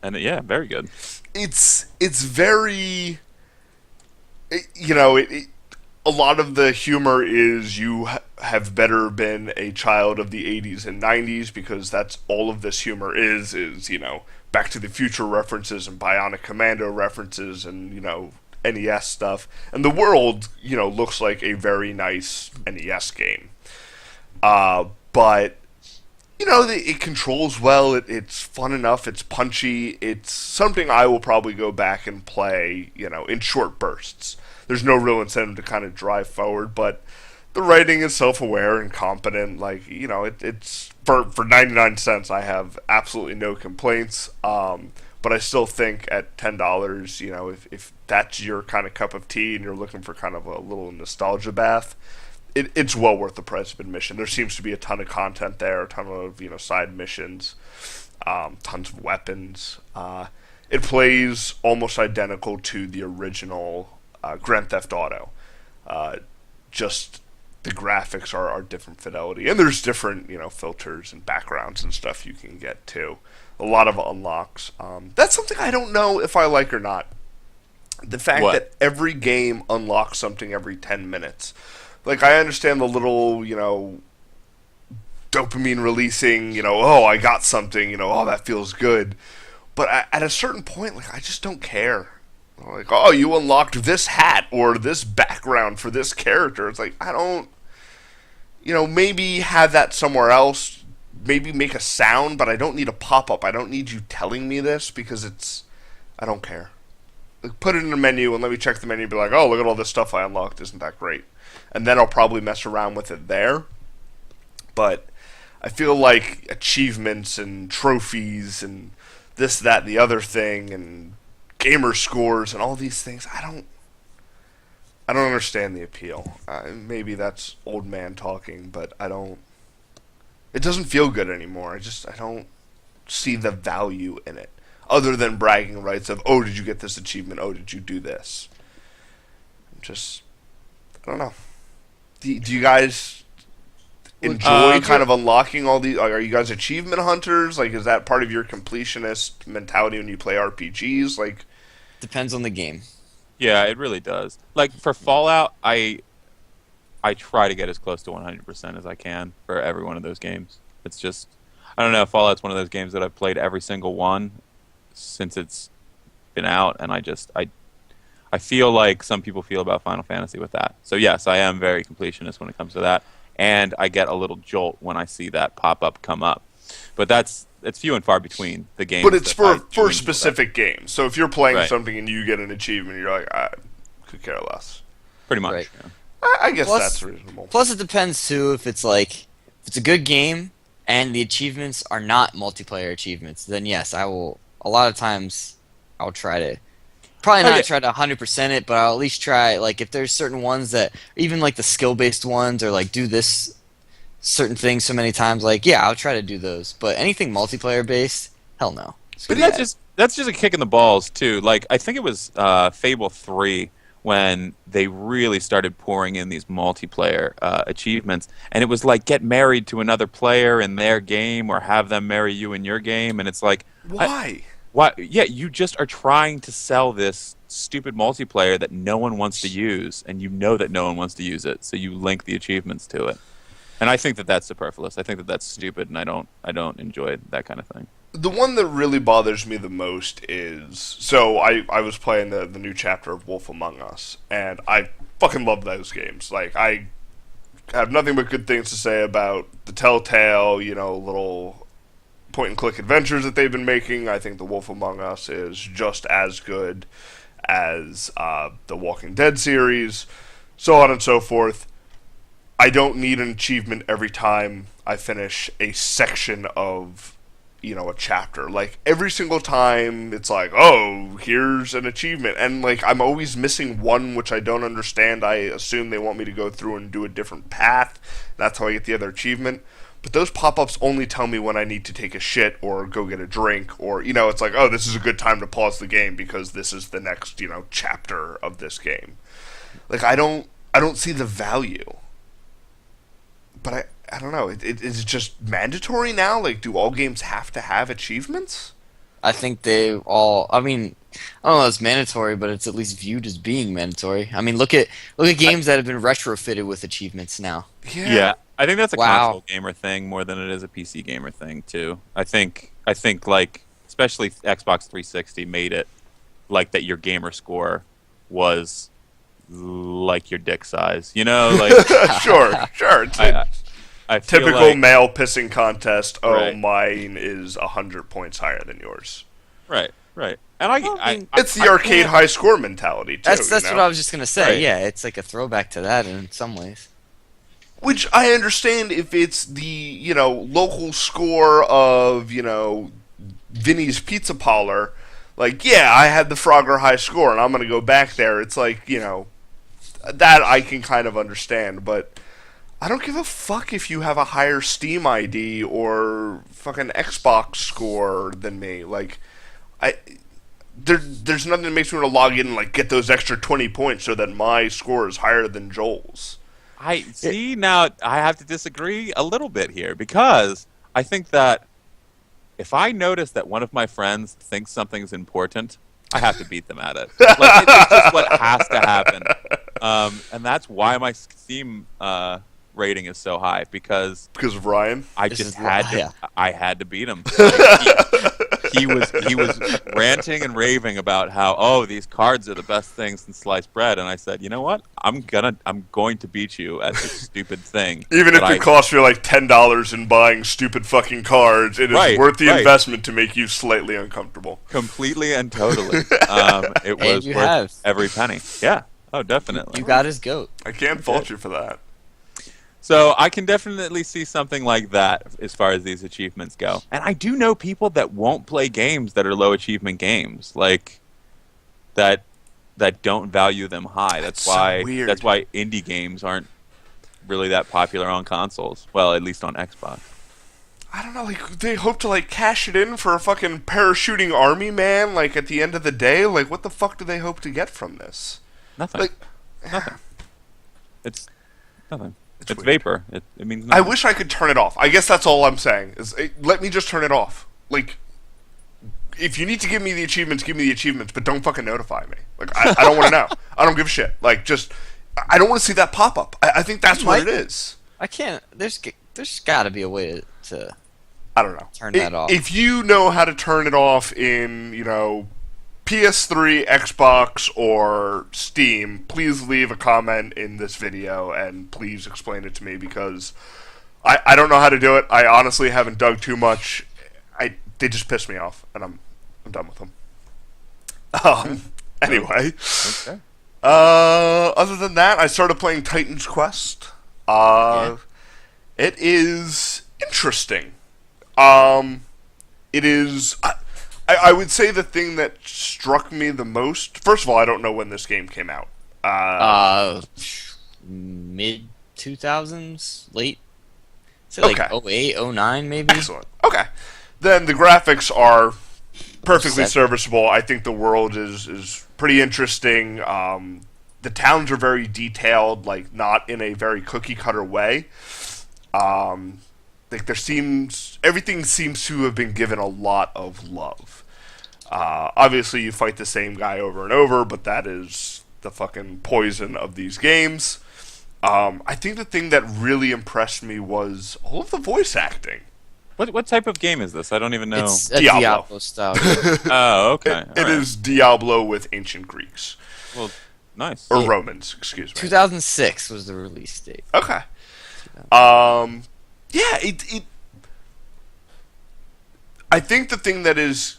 And yeah, very good. It's very, a lot of the humor is you have better been a child of the 80s and 90s, because that's all of this humor is Back to the Future references and Bionic Commando references and NES stuff, and the world looks like a very nice NES game, but it controls well. It's fun enough. It's punchy. It's something I will probably go back and play, in short bursts. There's no real incentive to kind of drive forward, but the writing is self-aware and competent. Like, it's for 99 cents, I have absolutely no complaints. But I still think at $10, if that's your kind of cup of tea and you're looking for kind of a little nostalgia bath, it's well worth the price of admission. There seems to be a ton of content there, a ton of side missions, tons of weapons. It plays almost identical to the original Grand Theft Auto. Just the graphics are different fidelity, and there's different filters and backgrounds and stuff you can get too. A lot of unlocks. That's something I don't know if I like or not. The fact What? that every game unlocks something every 10 minutes. Like, I understand the little, dopamine releasing, oh, I got something, oh, that feels good. But at a certain point, I just don't care. Like, oh, you unlocked this hat or this background for this character. It's like, I don't maybe have that somewhere else. Maybe make a sound, but I don't need a pop-up. I don't need you telling me this because I don't care. Like, put it in the menu and let me check the menu and be like, oh, look at all this stuff I unlocked. Isn't that great? And then I'll probably mess around with it there. But I feel like achievements and trophies and this, that, and the other thing and gamer scores and all these things, I don't understand the appeal. Maybe that's old man talking, but it doesn't feel good anymore. I don't see the value in it, other than bragging rights of, oh, did you get this achievement? Oh, did you do this? I don't know. Do you guys enjoy kind of unlocking all these? Are you guys achievement hunters? Like, is that part of your completionist mentality when you play RPGs? Like, Depends on the game. Yeah, it really does. Like for Fallout, I try to get as close to 100% as I can for every one of those games. It's just, I don't know, Fallout's one of those games that I've played every single one since it's been out, and I feel like some people feel about Final Fantasy with that. So yes, I am very completionist when it comes to that, and I get a little jolt when I see that pop-up come up. But it's few and far between the games. But it's for specific games. So if you're playing something and you get an achievement, you're like, I could care less. Pretty much. Right. Yeah. I guess that's reasonable. Plus, it depends too if it's a good game and the achievements are not multiplayer achievements. Then yes, I will. A lot of times, I'll try to. Probably not try to 100% it, but I'll at least try. Like if there's certain ones that, even like the skill-based ones, or like do this certain things so many times, like yeah, I'll try to do those. But anything multiplayer-based, hell no. But that's just a kick in the balls too. Like I think it was Fable 3 when they really started pouring in these multiplayer achievements, and it was like get married to another player in their game or have them marry you in your game, and it's like why? Why? Yeah, you just are trying to sell this stupid multiplayer that no one wants to use, and you know that no one wants to use it, so you link the achievements to it. And I think that that's superfluous. I think that that's stupid, and I don't enjoy that kind of thing. The one that really bothers me the most is, so I was playing the new chapter of Wolf Among Us, and I fucking love those games. Like, I have nothing but good things to say about the Telltale, little point-and-click adventures that they've been making. I think The Wolf Among Us is just as good as the Walking Dead series, so on and so forth. I don't need an achievement every time I finish a section of, a chapter. Like, every single time, it's like, oh, here's an achievement. And, like, I'm always missing one which I don't understand. I assume they want me to go through and do a different path. That's how I get the other achievement. But those pop-ups only tell me when I need to take a shit or go get a drink, or, it's like, oh, this is a good time to pause the game because this is the next, chapter of this game. Like, I don't see the value. But I don't know. Is it just mandatory now? Like, do all games have to have achievements? I think they all. I mean, I don't know if it's mandatory, but it's at least viewed as being mandatory. I mean, look at games that have been retrofitted with achievements now. Yeah. I think that's a console gamer thing more than it is a PC gamer thing too. I think like especially Xbox 360 made it like that your gamer score was like your dick size. Like sure. It's I typical like, male pissing contest. Oh, right. Mine is 100 points higher than yours. Right. And it's the arcade high score mentality too. That's what I was just gonna say. Right. Yeah, it's like a throwback to that in some ways. Which I understand if it's the, local score of, Vinny's Pizza Parlor. Like, yeah, I had the Frogger high score, and I'm going to go back there. It's like, that I can kind of understand. But I don't give a fuck if you have a higher Steam ID or fucking Xbox score than me. Like, there's nothing that makes me want to log in and, like, get those extra 20 points so that my score is higher than Joel's. I see. Now I have to disagree a little bit here because I think that if I notice that one of my friends thinks something's important, I have to beat them at it. Like, it's just what has to happen, and that's why my Steam rating is so high because of Ryan. I just had to. I had to beat him. he was ranting and raving about how these cards are the best things in sliced bread, and I said, you know what? I'm going to beat you at this stupid thing. Even if it costs you like $10 in buying stupid fucking cards, it is worth the investment to make you slightly uncomfortable. Completely and totally. It was worth every penny. Yeah. Oh, definitely. You got his goat. I can't fault you for that. So I can definitely see something like that as far as these achievements go. And I do know people that won't play games that are low achievement games, like that don't value them high. That's why indie games aren't really that popular on consoles. Well, at least on Xbox. I don't know, like, they hope to, like, cash it in for a fucking parachuting army man, like, at the end of the day? Like, what the fuck do they hope to get from this? Nothing. Like, nothing. It's nothing. It's weird. vapor. It means nothing. I wish I could turn it off. I guess that's all I'm saying. Let me just turn it off. Like, if you need to give me the achievements, give me the achievements, but don't fucking notify me. Like, I don't want to know. I don't give a shit. Like, just, I don't want to see that pop up. I think that's what it is. I can't. There's got to be a way to. I don't know. Turn that off. If you know how to turn it off in, PS3, Xbox, or Steam, please leave a comment in this video and please explain it to me, because I don't know how to do it. I honestly haven't dug too much. They just piss me off, and I'm done with them. Anyway. Okay. Other than that, I started playing Titan's Quest. It is interesting. It is... I would say the thing that struck me the most... First of all, I don't know when this game came out. Mid-2000s? Late? Is it like 08, 09 maybe? Excellent. Okay. Then the graphics are perfectly serviceable. I think the world is pretty interesting. The towns are very detailed, like, not in a very cookie-cutter way. Like, everything seems to have been given a lot of love. Obviously, you fight the same guy over and over, but that is the fucking poison of these games. I think the thing that really impressed me was all of the voice acting. What type of game is this? I don't even know. It's a Diablo style. Oh, okay. It is Diablo with ancient Greeks. Well, nice. Or Romans, excuse me. 2006 was the release date. Okay. Yeah, I think the thing that is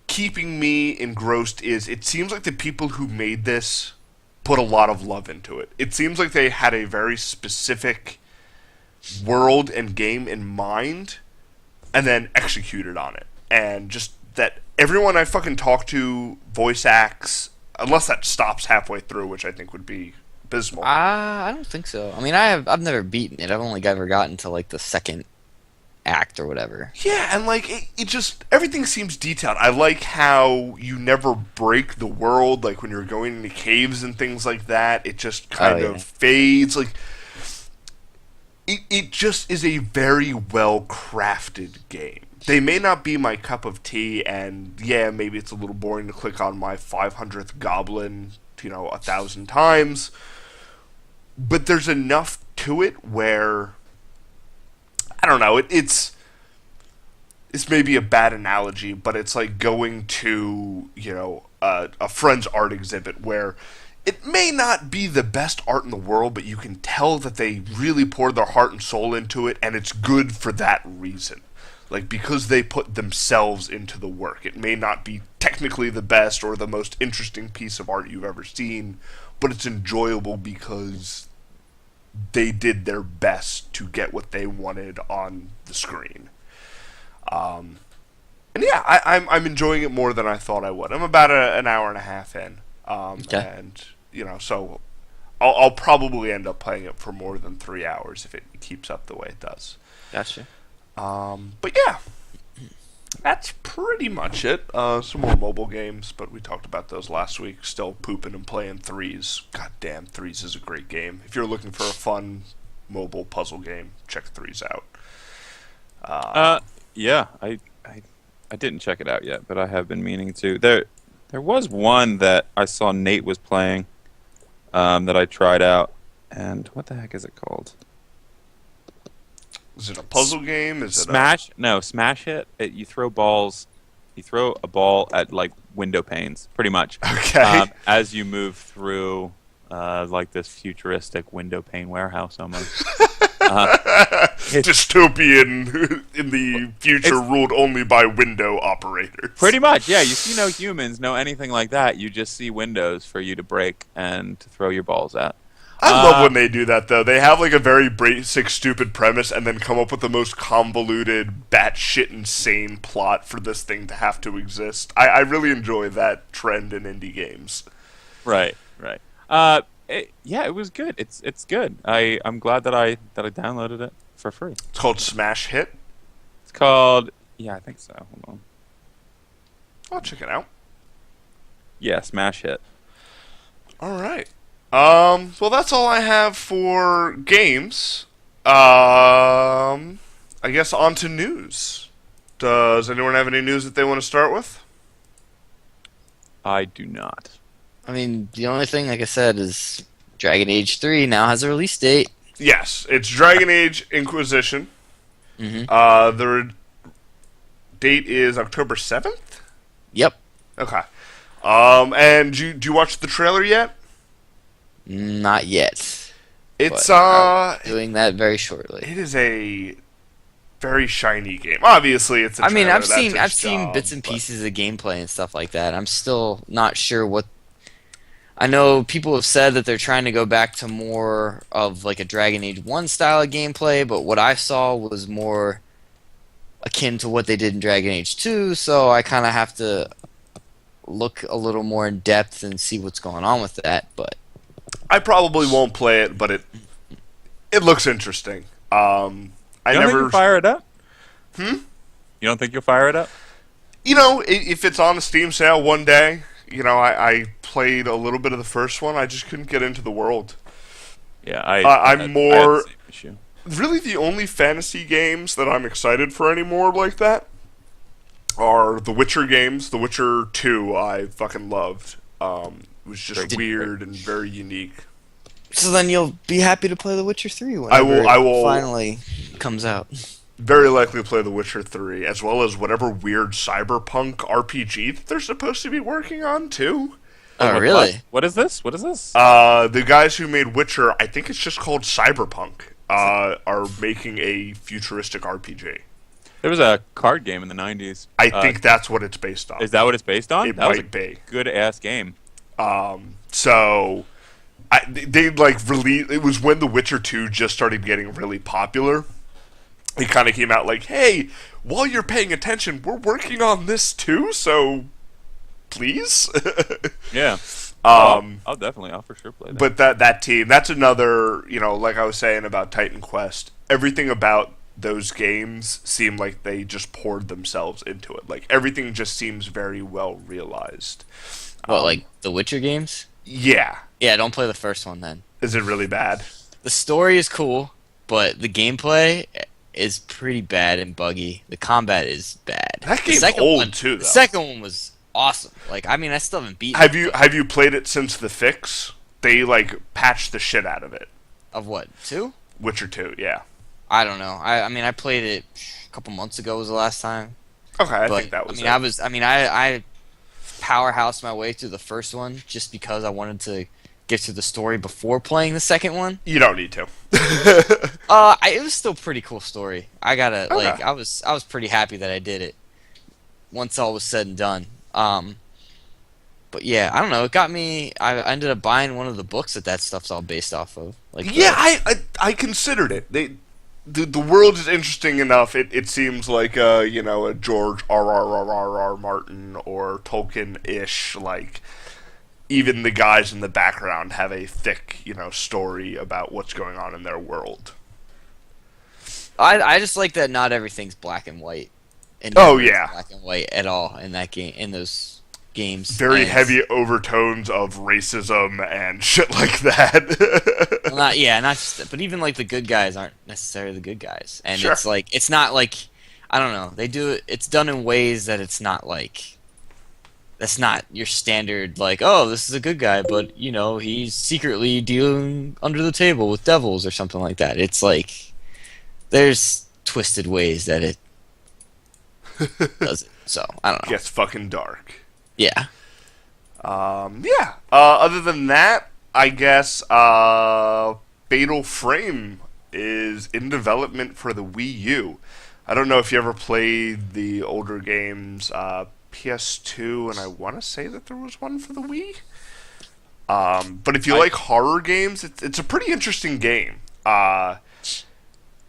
keeping me engrossed is it seems like the people who made this put a lot of love into it. It seems like they had a very specific world and game in mind and then executed on it. And just that everyone I fucking talk to voice acts, unless that stops halfway through, which I think would be abysmal. I don't think so. I mean, I've never beaten it. I've only ever gotten to like the second act or whatever. Yeah, and like it just everything seems detailed. I like how you never break the world, like when you're going into caves and things like that. It just kind of fades. Like it just is a very well crafted game. They may not be my cup of tea, and yeah, maybe it's a little boring to click on my 500th goblin, 1,000 times. But there's enough to it where I don't know. It's maybe a bad analogy, but it's like going to a friend's art exhibit where it may not be the best art in the world, but you can tell that they really poured their heart and soul into it, and it's good for that reason. Like, because they put themselves into the work. It may not be technically the best or the most interesting piece of art you've ever seen, but it's enjoyable because they did their best to get what they wanted on the screen. And yeah, I'm enjoying it more than I thought I would. I'm about an hour and a half in. And, so I'll probably end up playing it for more than 3 hours if it keeps up the way it does. Gotcha. But yeah, that's pretty much it. Some more mobile games, but we talked about those last week. Still pooping and playing Threes. God damn, Threes is a great game. If you're looking for a fun mobile puzzle game, check Threes out. Yeah, I didn't check it out yet, but I have been meaning to. There was one that I saw Nate was playing, that I tried out, and what the heck is it called? Is it a puzzle game? Is Smash? No, Smash Hit. You throw balls You throw a ball at like window panes, pretty much. Okay. As you move through like this futuristic window pane warehouse almost. Dystopian in the future ruled only by window operators. Pretty much, yeah. You see no humans, no anything like that. You just see windows for you to break and to throw your balls at. I love when they do that, though. They have like a very basic, stupid premise, and then come up with the most convoluted, batshit insane plot for this thing to have to exist. I really enjoy that trend in indie games. Right. Yeah, it was good. It's good. I'm glad that I downloaded it for free. It's called Smash Hit. It's called, yeah, I think so. Hold on. I'll check it out. Yeah, Smash Hit. All right. Well, that's all I have for games. I guess on to news. Does anyone have any news that they want to start with? I do not. I mean, the only thing, like I said, is Dragon Age 3 now has a release date. Yes, it's Dragon Age Inquisition. Mm-hmm. The date is October 7th? Yep. Okay. And do you watch the trailer yet? Not yet. It's but I'm doing that very shortly. it is a very shiny game. Obviously, it's a I mean, trailer, I've that's its seen job, bits and but- pieces of gameplay and stuff like that. I'm still not sure what. I know people have said that they're trying to go back to more of like a Dragon Age 1 style of gameplay, but what I saw was more akin to what they did in Dragon Age 2, so I kind of have to look a little more in depth and see what's going on with that, but I probably won't play it, but it looks interesting. I You don't think never you'll fire it up? Hmm? You don't think you'll fire it up? You know, if it's on a Steam sale one day, you know, I played a little bit of the first one. I just couldn't get into the world. Yeah, I'm I had more- the same issue. Really, the only fantasy games that I'm excited for anymore like that are the Witcher games. The Witcher 2 I fucking loved. It was just Did- weird and very unique. so then you'll be happy to play The Witcher 3 I whenever will it finally comes out. Very likely play The Witcher 3, as well as whatever weird cyberpunk RPG that they're supposed to be working on, too. Oh, What- really? What is this? What is this? The guys who made Witcher, I think it's just called Cyberpunk, are making a futuristic RPG. There was a card game in the 90s. I think that's what it's based on. Is that what it's based on? It That was a might be. good-ass game. So they like released. It was when The Witcher 2 just started getting really popular. It kind of came out like, "Hey, while you're paying attention, we're working on this too. So, please." Yeah. Um, I'll for sure play that. But that team, that's another. You know, like I was saying about Titan Quest, everything about those games seem like they just poured themselves into it. Like everything just seems very well realized. What, like the Witcher games? Yeah. Yeah, don't play the first one then. Is it really bad? The story is cool, but the gameplay is pretty bad and buggy. The combat is bad. That The game's second old one- too, The though. second one was awesome. Like, I mean, I still haven't beaten Have you played it since the fix? They like patched the shit out of it. of what, 2? Witcher 2, yeah. I don't know. I mean, I played it a couple months ago was the last time. Okay, I But, think that was I mean, I powerhoused my way through the first one just because I wanted to get to the story before playing the second one. You don't need to. It was still a pretty cool story. I gotta Okay. like, I was pretty happy that I did it once all was said and done. But yeah, I don't know. It got me. I ended up buying one of the books that stuff's all based off of. Like, Yeah, I considered it. The world is interesting enough. It seems like a George R. Martin or Tolkien-ish. Like even the guys in the background have a thick story about what's going on in their world. I just like that not everything's black and white. And Oh, never is yeah. black and white at all in that game. In those games, Very And- heavy overtones of racism and shit like that. Well, not just, but even like the good guys aren't necessarily the good guys, and Sure. it's not like, I don't know. They do it. It's done in ways that it's not like, that's not your standard like, oh, this is a good guy, but he's secretly dealing under the table with devils or something like that. It's like there's twisted ways that it does it. So I don't know. Gets fucking dark. Yeah. Yeah. Other than that, I guess Fatal Frame is in development for the Wii U. I don't know if you ever played the older games, PS2, and I want to say that there was one for the Wii. But if you like horror games, it's a pretty interesting game.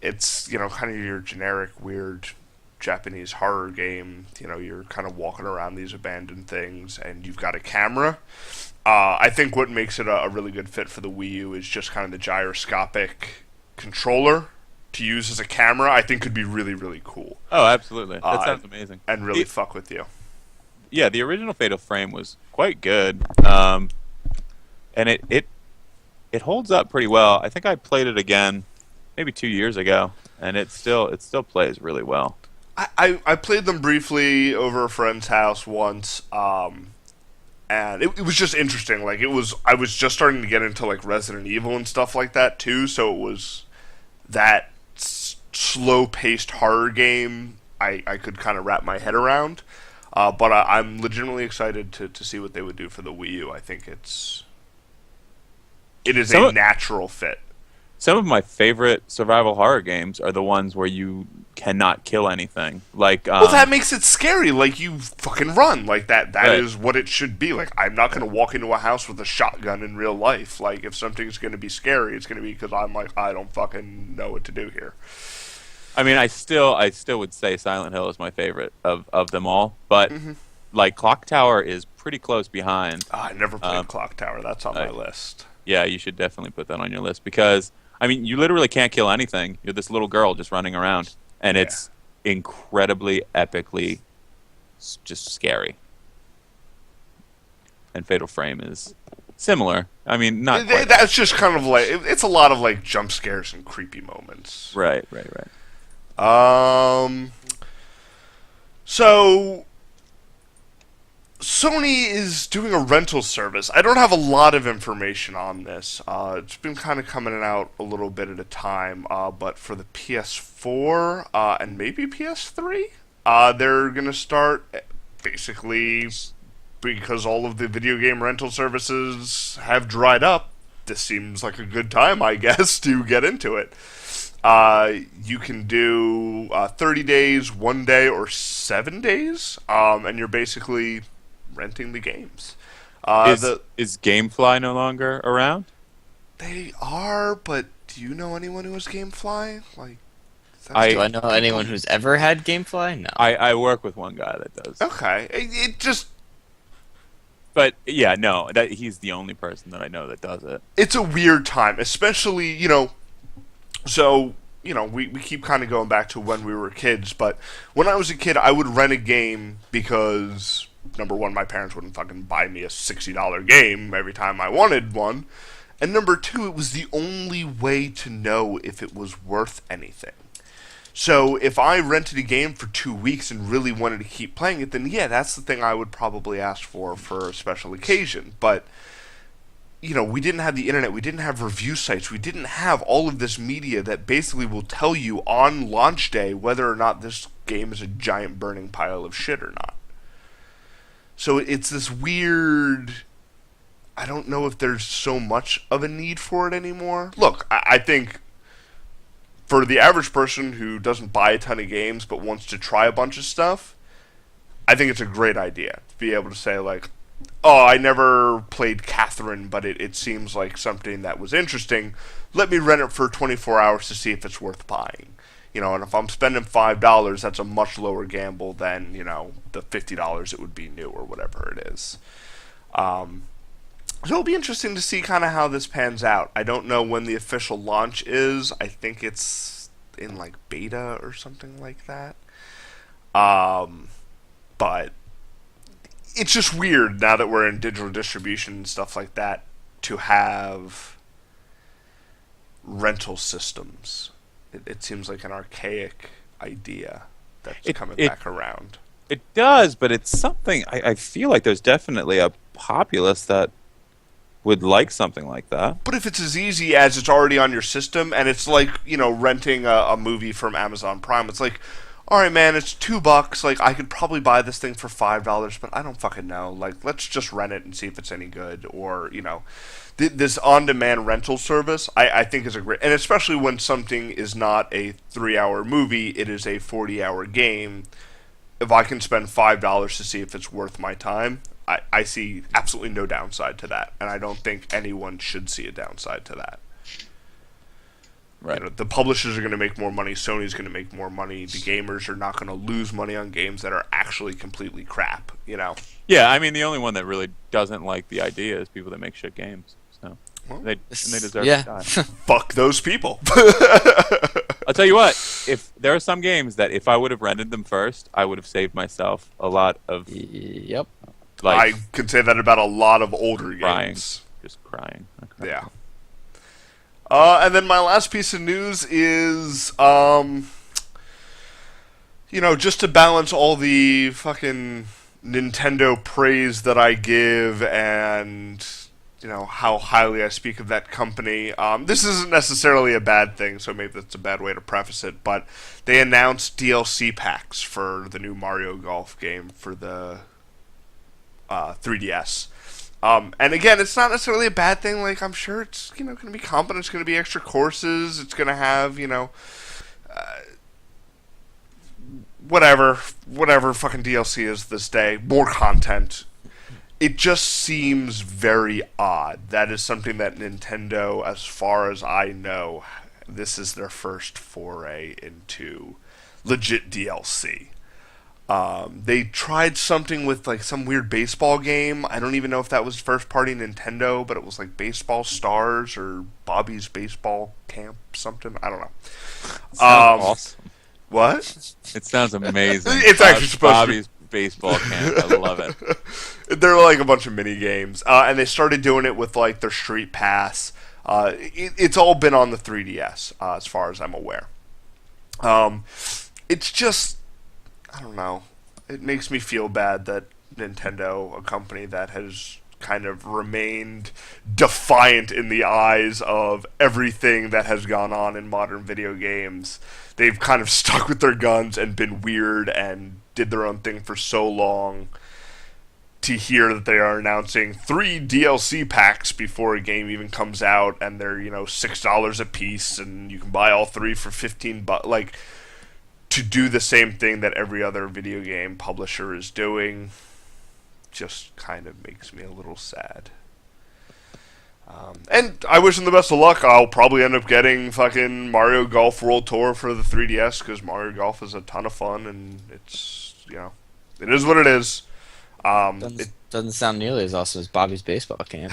It's, kind of your generic weird Japanese horror game. You're kind of walking around these abandoned things, and you've got a camera. I think what makes it a really good fit for the Wii U is just kind of the gyroscopic controller to use as a camera. I think could be really, really cool. Oh, absolutely. That sounds amazing. And really fuck with you. Yeah, the original Fatal Frame was quite good, and it holds up pretty well. I think I played it again maybe 2 years ago, and it still plays really well. I played them briefly over a friend's house once, and it was just interesting. Like I was just starting to get into like Resident Evil and stuff like that too, so it was that slow-paced horror game I could kind of wrap my head around. But I'm legitimately excited to see what they would do for the Wii U. I think it is a natural fit. Some of my favorite survival horror games are the ones where you cannot kill anything. Like, well, that makes it scary. Like, you fucking run. Like, that Right. is what it should be. Like, I'm not going to walk into a house with a shotgun in real life. Like, if something's going to be scary, it's going to be because I'm like, I don't fucking know what to do here. I mean, I still would say Silent Hill is my favorite of them all, but like Clock Tower is pretty close behind. I never played Clock Tower. That's on my list. Yeah, you should definitely put that on your list because I mean, you literally can't kill anything. You're this little girl just running around, and it's incredibly, epically, just scary. And Fatal Frame is similar. I mean, not quite. That's just kind of like it's a lot of like jump scares and creepy moments. Right. So Sony is doing a rental service. I don't have a lot of information on this. It's been kind of coming out a little bit at a time. But for the PS4 and maybe PS3, they're going to start basically because all of the video game rental services have dried up. This seems like a good time, I guess, to get into it. You can do 30 days, 1 day, or 7 days, and you're basically renting the games. Is GameFly no longer around? They are, but do you know anyone who has GameFly? Like, do I know anyone who's ever had GameFly? No. I work with one guy that does. Okay, it just. But yeah, no, that he's the only person that I know that does it. It's a weird time, especially So, we keep kind of going back to when we were kids, but when I was a kid, I would rent a game because, number one, my parents wouldn't fucking buy me a $60 game every time I wanted one, and number two, it was the only way to know if it was worth anything. So, if I rented a game for 2 weeks and really wanted to keep playing it, then yeah, that's the thing I would probably ask for a special occasion, but we didn't have the internet, we didn't have review sites, we didn't have all of this media that basically will tell you on launch day whether or not this game is a giant burning pile of shit or not. So it's this weird. I don't know if there's so much of a need for it anymore. Look, I think for the average person who doesn't buy a ton of games but wants to try a bunch of stuff, I think it's a great idea to be able to say, like, oh, I never played Catherine, but it seems like something that was interesting. Let me rent it for 24 hours to see if it's worth buying. And if I'm spending $5, that's a much lower gamble than, the $50 it would be new or whatever it is. So it'll be interesting to see kind of how this pans out. I don't know when the official launch is. I think it's in, like, beta or something like that. But it's just weird now that we're in digital distribution and stuff like that to have rental systems. It seems like an archaic idea that's coming back around. It does, but it's something I feel like there's definitely a populace that would like something like that. But if it's as easy as it's already on your system and it's like, renting a movie from Amazon Prime, it's like, all right, man, it's $2. Like, I could probably buy this thing for $5, but I don't fucking know. Like, let's just rent it and see if it's any good. Or, this on-demand rental service, I think is a great, and especially when something is not a 3-hour movie, it is a 40-hour game. If I can spend $5 to see if it's worth my time, I see absolutely no downside to that, and I don't think anyone should see a downside to that. Right. The publishers are going to make more money. Sony's going to make more money. The gamers are not going to lose money on games that are actually completely crap. Yeah, I mean, the only one that really doesn't like the idea is people that make shit games. So they deserve to die. Fuck those people. I'll tell you what. If there are some games that if I would have rented them first, I would have saved myself a lot of. Yep. I can say that about a lot of older crying, games. just crying. Yeah. And then my last piece of news is, just to balance all the fucking Nintendo praise that I give and, how highly I speak of that company. This isn't necessarily a bad thing, so maybe that's a bad way to preface it, but they announced DLC packs for the new Mario Golf game for the 3DS. And again, it's not necessarily a bad thing. Like, I'm sure it's, going to be competent. It's going to be extra courses. It's going to have, whatever fucking DLC is this day. More content. It just seems very odd. That is something that Nintendo, as far as I know, this is their first foray into legit DLC. They tried something with like some weird baseball game. I don't even know if that was first party Nintendo, but it was like Baseball Stars or Bobby's Baseball Camp something. I don't know. Sounds awesome. What? It sounds amazing. It's actually supposed Bobby's to be Baseball Camp. I love it. There were like a bunch of mini games, and they started doing it with like their Street Pass. It's all been on the 3DS, as far as I'm aware. It's just, I don't know. It makes me feel bad that Nintendo, a company that has kind of remained defiant in the eyes of everything that has gone on in modern video games, they've kind of stuck with their guns and been weird and did their own thing for so long. To hear that they are announcing 3 DLC packs before a game even comes out, and they're $6 a piece, and you can buy all 3 for $15. Like, to do the same thing that every other video game publisher is doing just kind of makes me a little sad. And I wish them the best of luck. I'll probably end up getting fucking Mario Golf World Tour for the 3DS because Mario Golf is a ton of fun, and it's, it is what it is. It doesn't sound nearly as awesome as Bobby's Baseball Camp.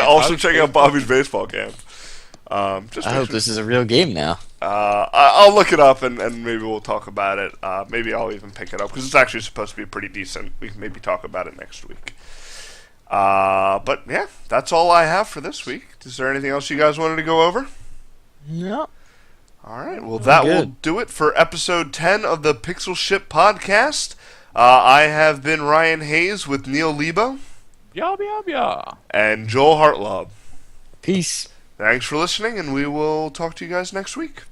Also check out Bobby's Baseball Camp. I hope this is a real game now. I'll look it up and maybe we'll talk about it. Maybe I'll even pick it up because it's actually supposed to be pretty decent. We can maybe talk about it next week. But yeah, that's all I have for this week. Is there anything else you guys wanted to go over? No. All right. Well, that will do it for episode 10 of the Pixel Ship podcast. I have been Ryan Hayes with Neil Lebo. Yeah. And Joel Hartlaub. Peace. Thanks for listening, and we will talk to you guys next week.